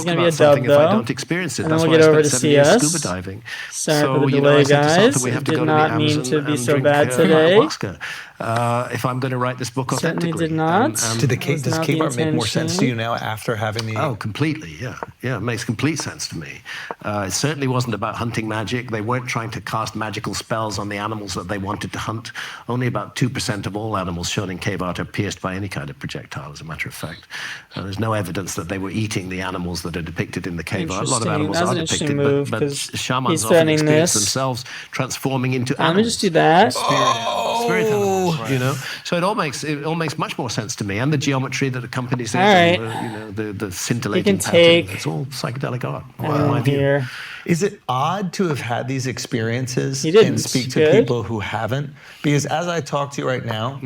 It's going to be a dub, if I don't experience it. And then That's we'll why get I over to spent 7 years CS. scuba diving. Sorry So, for the you delay, know, I said to guys. Santa, we have to Did go to the not mean Amazon to be and so drink, bad today. ayahuasca. If I'm going to write this book Certainly authentically. did not. Does Cape Art make more sense to you now after having the... Oh, completely, yeah. Yeah, it makes complete sense to me. It certainly wasn't about hunting magic. They weren't trying to cast magical spells on the animals that they wanted to hunt. Only about 2% of all animals shown in cave art are pierced by any kind of projectile, as a matter of fact. There's no evidence that they were eating the animals that are depicted in the cave art. A lot of animals are depicted, but shamans often experience themselves transforming into animals. Let me just do that. Spirit animals, right. You know. So it all makes much more sense to me, and the geometry that accompanies it, and you know, the scintillating pattern. It's all psychedelic art. Wow. Here. Is it odd to have had these experiences and speak to people who haven't? Because as I talk to you right now,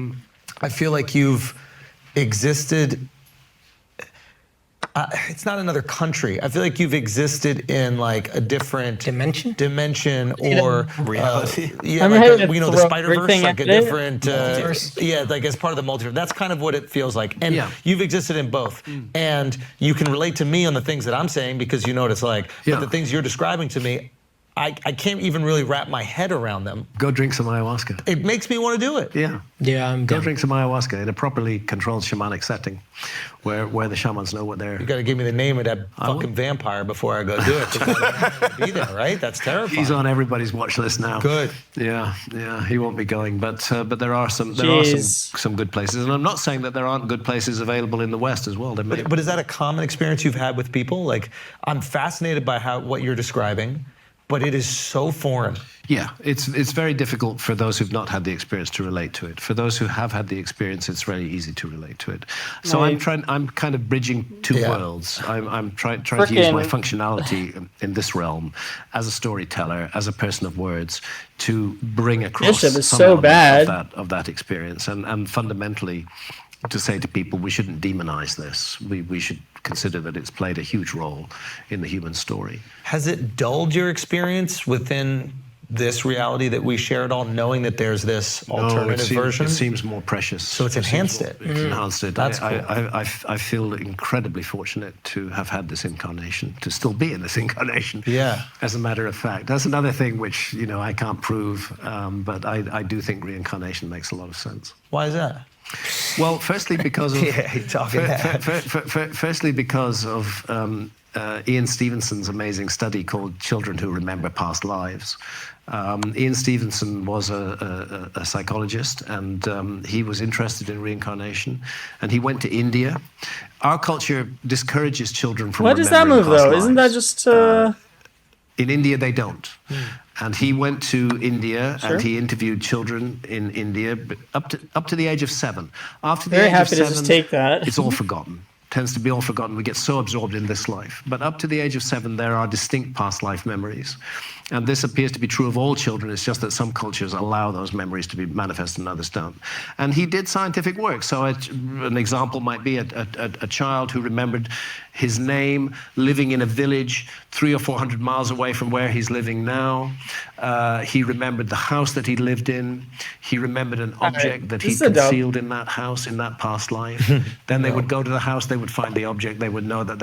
I feel like you've existed. It's not another country. I feel like you've existed in like a different dimension or reality. Yeah, like you know, the Spider-Verse, like a different, yeah, like as part of the multiverse. That's kind of what it feels like. And you've existed in both. And you can relate to me on the things that I'm saying because you know what it's like. But the things you're describing to me, I can't even really wrap my head around them. Go drink some ayahuasca. It makes me want to do it. Yeah, Go drink some ayahuasca in a properly controlled shamanic setting, where the shamans know what they're. You got to give me the name of that fucking vampire before I go do it. I be there, right? That's terrifying. He's on everybody's watch list now. Good. Yeah, he won't be going, but there are some good places, and I'm not saying that there aren't good places available in the West as well. But is that a common experience you've had with people? Like, I'm fascinated by what you're describing. But it is so foreign. Yeah, it's very difficult for those who've not had the experience to relate to it. For those who have had the experience, it's very easy to relate to it. So I'm kind of bridging two worlds. I'm trying to use my functionality in this realm as a storyteller, as a person of words, to bring across some of that experience, and fundamentally to say to people, we shouldn't demonize this. We should consider that it's played a huge role in the human story. Has it dulled your experience within this reality that we share it all, knowing that there's this alternative version? It seems more precious. So it's enhanced it. It's enhanced it. That's cool. I feel incredibly fortunate to have had this incarnation, to still be in this incarnation. Yeah. As a matter of fact, that's another thing which I can't prove, but I do think reincarnation makes a lot of sense. Why is that? Well, firstly because of firstly because of Ian Stevenson's amazing study called "Children Who Remember Past Lives." Ian Stevenson was a psychologist, and he was interested in reincarnation, and he went to India. Our culture discourages children from remembering past lives. Why does that move, though? Isn't that just... In India, they don't. And he went to India and he interviewed children in India up to the age of 7. After the age of 7, just take that. It's all forgotten. Tends to be all forgotten. We get so absorbed in this life. But up to the age of 7, there are distinct past life memories. And this appears to be true of all children. It's just that some cultures allow those memories to be manifest and others don't. And he did scientific work. So an example might be a child who remembered his name, living in a village 300 or 400 miles away from where he's living now. He remembered the house that he lived in. He remembered an object that he concealed in that house in that past life. Then they would go to the house, they would find the object, they would know that